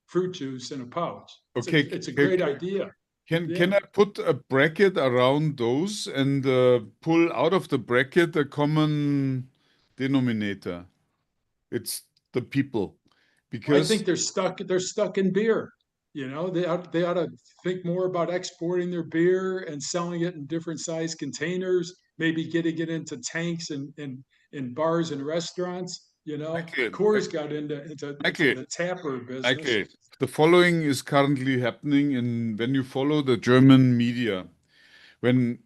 fruit juice in a pouch. Okay. It's a great idea. Can I put a bracket around those and pull out of the bracket a common denominator? It's the people, because I think they're stuck in beer. They ought to think more about exporting their beer and selling it in different size containers, maybe getting it into tanks and in bars and restaurants. Coors got into the tapper business. Okay. The following is currently happening when you follow the German media. When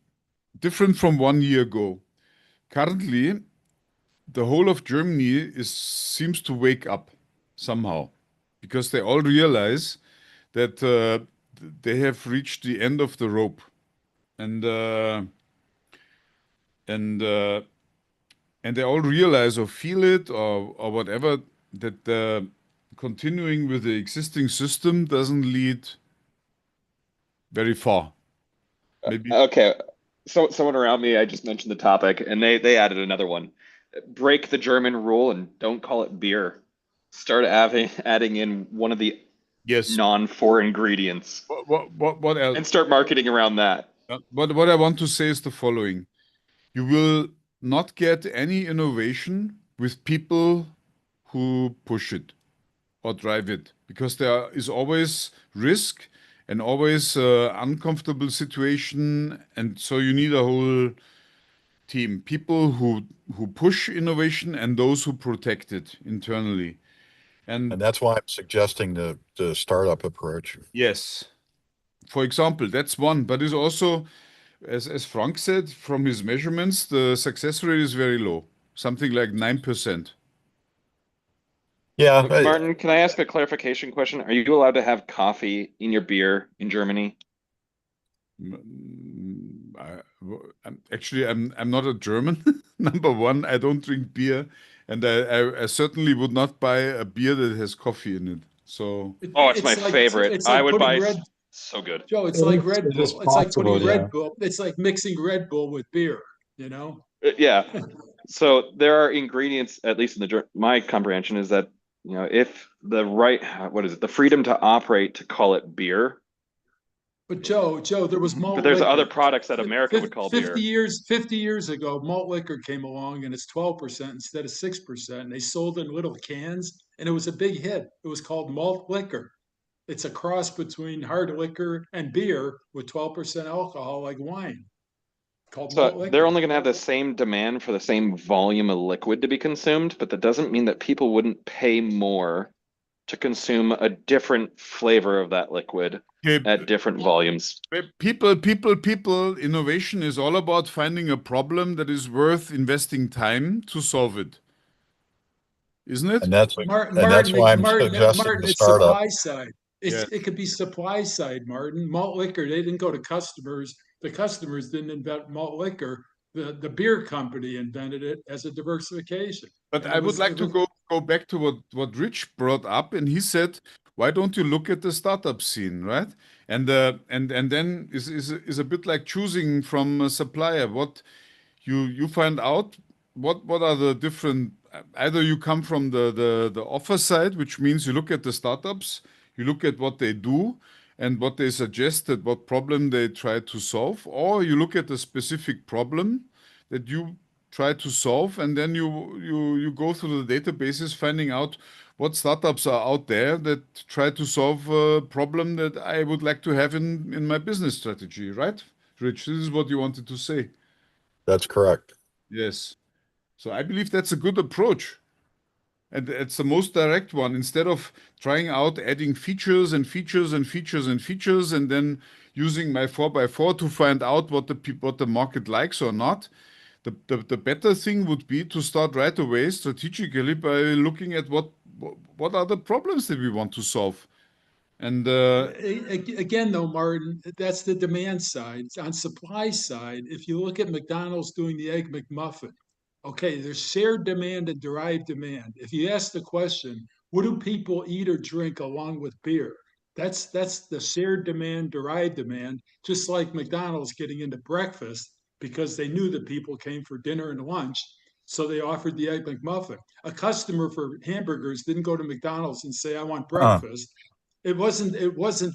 different from 1 year ago, currently the whole of Germany seems to wake up somehow, because they all realize that they have reached the end of the rope, and they all realize or feel it or whatever, that continuing with the existing system doesn't lead very far. Maybe. Okay. So someone around me, I just mentioned the topic, and they added another one. Break the German rule and don't call it beer. Start adding in one of the Yes. non-4 ingredients. What else? And start marketing around that. What I want to say is the following. You will not get any innovation with people who push it or drive it, because there is always risk and always uncomfortable situation, and so you need a whole team, people who push innovation and those who protect it internally. And And that's why I'm suggesting the startup approach. yes, for example, that's one, but it's also, as Frank said, from his measurements, the success rate is very low, something like 9%. Yeah, Martin, can I ask a clarification question? Are you allowed to have coffee in your beer in Germany? Actually, I'm not a German. Number one, I don't drink beer, and I certainly would not buy a beer that has coffee in it. So Oh, it's my favorite. It's I like would putting buy Red, so good. Joe, it's It like is- Red it is Bull. It's like putting possible, yeah. Red Bull. It's like mixing Red Bull with beer, you know? Yeah. So there are ingredients, at least in my comprehension is that, you know, if the right, what is it? The freedom to operate to call it beer. But Joe, there was malt But there's liquor. other products that America would call 50 beer. 50 years ago, malt liquor came along and it's 12% instead of 6%. And they sold in little cans and it was a big hit. It was called malt liquor. It's a cross between hard liquor and beer with 12% alcohol like wine. Called malt So liquor. they're only going to have the same demand for the same volume of liquid to be consumed, but that doesn't mean that people wouldn't pay more to consume a different flavor of that liquid at different volumes. people, innovation is all about finding a problem that is worth investing time to solve it. Isn't it? and that's Martin, why I'm Martin, suggesting Martin, the it's startup. supply side. It could be supply side, Martin. Malt liquor, they didn't go to customers. The customers didn't invent malt liquor. The beer company invented it as a diversification. But And I it would was- like it to was- go back to what Rich brought up, and he said, why don't you look at the startup scene, right? And then is a bit like choosing from a supplier. What you find out what are the different, either you come from the offer side, which means you look at the startups, you look at what they do and what they suggested, what problem they try to solve, or you look at a specific problem that you try to solve, and then you go through the databases finding out what startups are out there that try to solve a problem that I would like to have in my business strategy, right? Rich, this is what you wanted to say. That's correct. Yes. So I believe that's a good approach. And it's the most direct one. Instead of trying out adding features and features and features and features, and then using my 4x4 to find out what the market likes or not, the better thing would be to start right away strategically by looking at what are the problems that we want to solve. And Again, though, Martin, that's the demand side. On supply side, if you look at McDonald's doing the Egg McMuffin, okay, there's shared demand and derived demand. If you ask the question, what do people eat or drink along with beer? That's the shared demand, derived demand, just like McDonald's getting into breakfast because they knew that people came for dinner and lunch. So they offered the Egg McMuffin. A customer for hamburgers didn't go to McDonald's and say, I want breakfast. It wasn't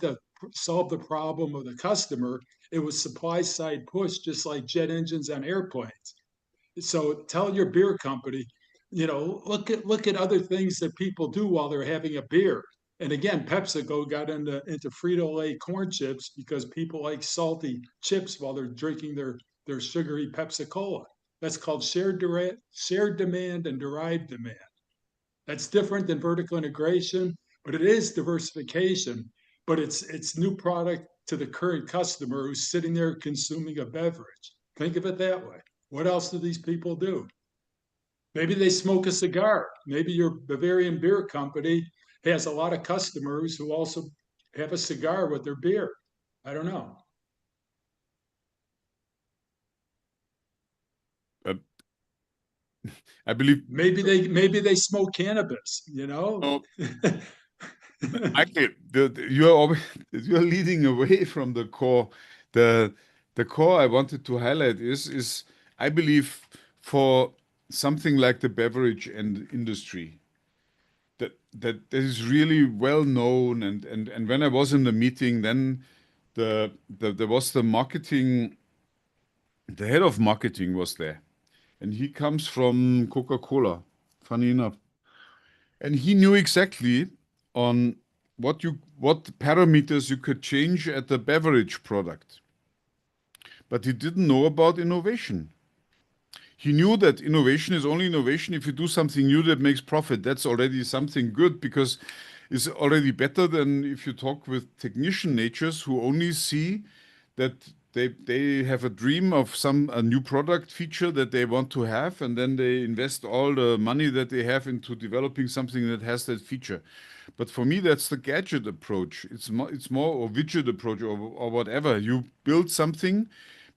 to solve the problem of the customer. It was supply side push, just like jet engines on airplanes. So tell your beer company, look at other things that people do while they're having a beer. And again, PepsiCo got into Frito-Lay corn chips because people like salty chips while they're drinking their sugary Pepsi-Cola. That's called shared demand and derived demand. That's different than vertical integration, but it is diversification. But it's new product to the current customer who's sitting there consuming a beverage. Think of it that way. What else do these people do? Maybe they smoke a cigar. Maybe your Bavarian beer company has a lot of customers who also have a cigar with their beer. I don't know. I believe Maybe they smoke cannabis, Oh, Michael, you're leading away from the core. The core I wanted to highlight is I believe for something like the beverage and industry that is really well known, and when I was in the meeting, then there was the marketing, the head of marketing was there, and he comes from Coca-Cola, funny enough. And he knew exactly on what parameters you could change at the beverage product. But he didn't know about innovation. He knew that innovation is only innovation if you do something new that makes profit. That's already something good, because it's already better than if you talk with technician natures who only see that they have a dream of a new product feature that they want to have, and then they invest all the money that they have into developing something that has that feature. But for me, that's the gadget approach. It's more or widget approach or whatever. You build something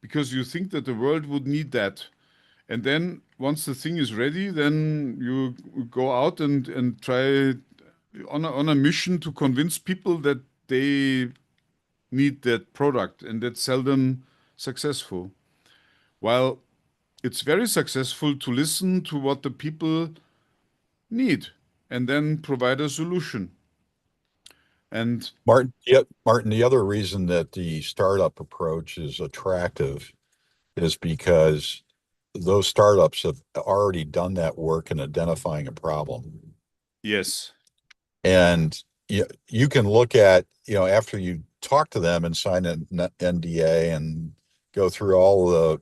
because you think that the world would need that. And then once the thing is ready, then you go out and try on a mission to convince people that they need that product, and that's seldom successful. While it's very successful to listen to what the people need and then provide a solution. And Martin, the other reason that the startup approach is attractive is because those startups have already done that work in identifying a problem. yes, And you can look at, after you talk to them and sign an NDA and go through all the,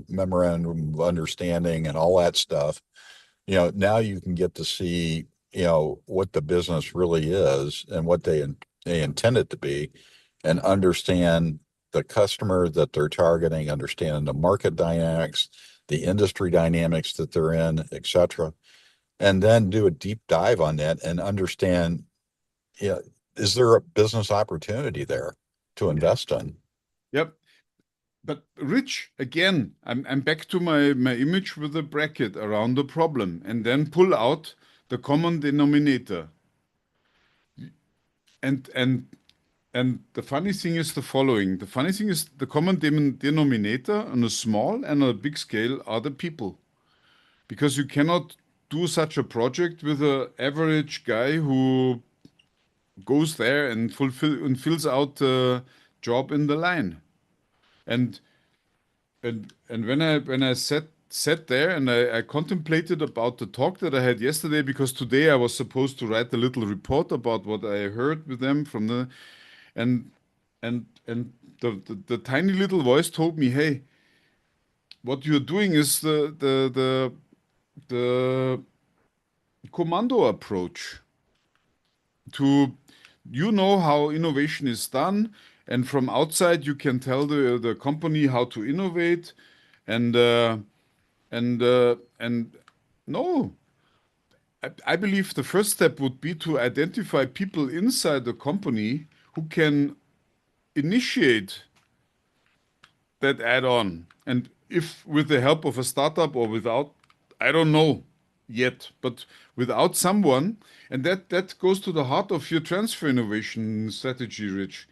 memorandum of understanding and all that stuff, now you can get to see, what the business really is and what they intend it to be, and understand the customer that they're targeting, understand the market dynamics, the industry dynamics that they're in, etc. And then do a deep dive on that and understand, is there a business opportunity there to invest in? yep. But Rich, again, I'm back to my image with the bracket around the problem, and then pull out the common denominator. And the funny thing is the following. The funny thing is the common denominator on a small and a big scale are the people. Because you cannot do such a project with an average guy who goes there and fills out the job in the line. And when I sat there and I contemplated about the talk that I had yesterday, because today I was supposed to write a little report about what I heard with them from the and the tiny little voice told me, hey, what you're doing is the commando approach to, how innovation is done, and from outside you can tell the company how to innovate, and no, I believe the first step would be to identify people inside the company who can initiate that add-on, and if with the help of a startup or without, I don't know yet, but without someone, and that goes to the heart of your transfer innovation strategy, Rich.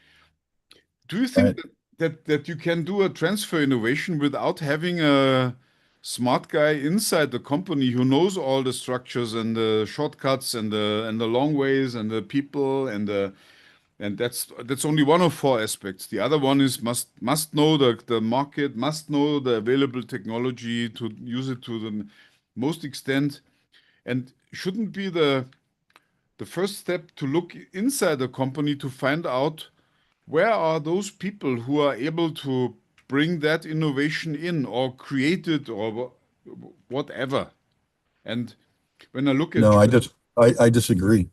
Do you think that you can do a transfer innovation without having a smart guy inside the company who knows all the structures and the shortcuts and the long ways and the people and that's only one of four aspects. The other one is must know the market, must know the available technology to use it to the most extent, and shouldn't be the first step to look inside the company to find out where are those people who are able to bring that innovation in or create it or whatever. And when I look at No, I disagree.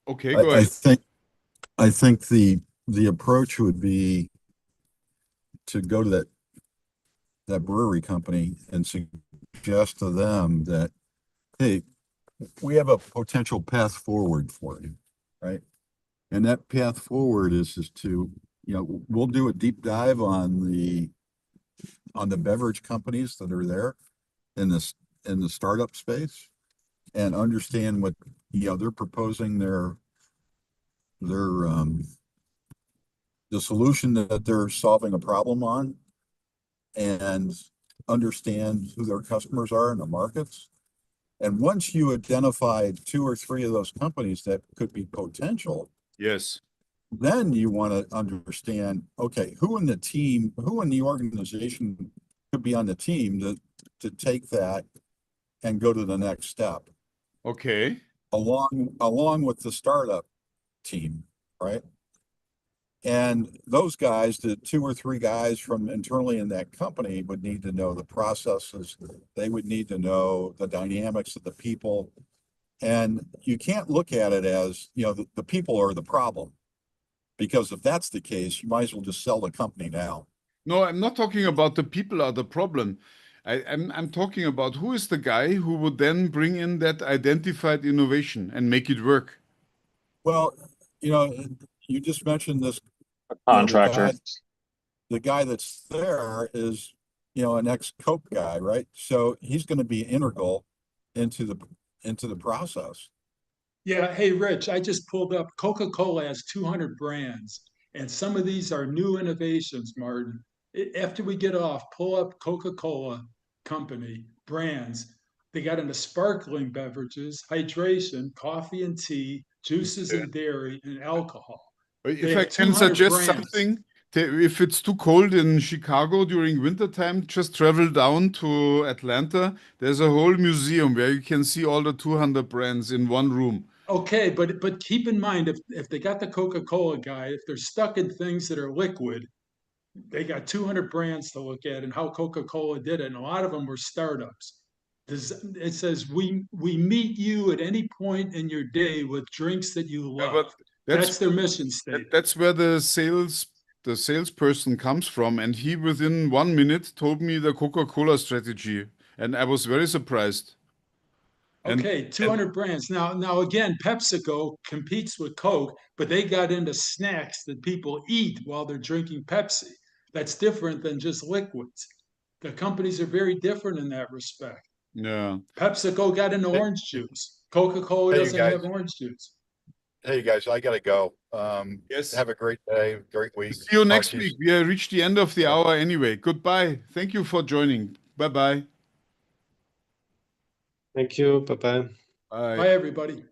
Okay, go ahead. I think the approach would be to go to that brewery company and suggest to them that, hey, we have a potential path forward for you, right? And that path forward is to, we'll do a deep dive on the beverage companies that are there in the startup space, and understand what, they're proposing the solution that they're solving a problem on, and understand who their customers are in the markets. And once you identify 2 or 3 of those companies that could be potential, Yes. then you want to understand, okay, who in the organization could be on the team to take that and go to the next step. Okay. along with the startup team, right? And those guys, the 2 or 3 guys from internally in that company would need to know the processes. They would need to know the dynamics of the people. And you can't look at it as, you know, the people are the problem. Because if that's the case, you might as well just sell the company now. No, I'm not talking about the people are the problem. I'm talking about who is the guy who would then bring in that identified innovation and make it work. Well, you know, you just mentioned this. Contractor. The guy that's there is, you know, an ex-Coke guy, right? So he's going to be integral into the process. Yeah, hey, Rich, I just pulled up, Coca-Cola has 200 brands, and some of these are new innovations, Martin. After we get off, pull up Coca-Cola company, brands. They got into sparkling beverages, hydration, coffee and tea, juices and dairy, and alcohol. If They I have can 200 suggest brands. something, if it's too cold in Chicago during wintertime, just travel down to Atlanta. There's a whole museum where you can see all the 200 brands in one room. Okay, but keep in mind, if they got the Coca-Cola guy, if they're stuck in things that are liquid, they got 200 brands to look at and how Coca-Cola did it. And a lot of them were startups. It says, we meet you at any point in your day with drinks that you Yeah, love. but That's their mission statement. That's where the salesperson comes from, and he within 1 minute told me the Coca-Cola strategy, and I was very surprised. Okay, 200 brands. Now again, PepsiCo competes with Coke, but they got into snacks that people eat while they're drinking Pepsi. That's different than just liquids. The companies are very different in that respect. Yeah. PepsiCo got into Hey- orange juice. Coca-Cola Hey, you doesn't guys. have orange juice. Hey, guys, I gotta go. Yes. Have a great day, great week. See you Talk next to you week. We have reached the end of the hour anyway. Goodbye. Thank you for joining. Bye-bye. Thank you. Bye-bye. Bye. Bye, everybody.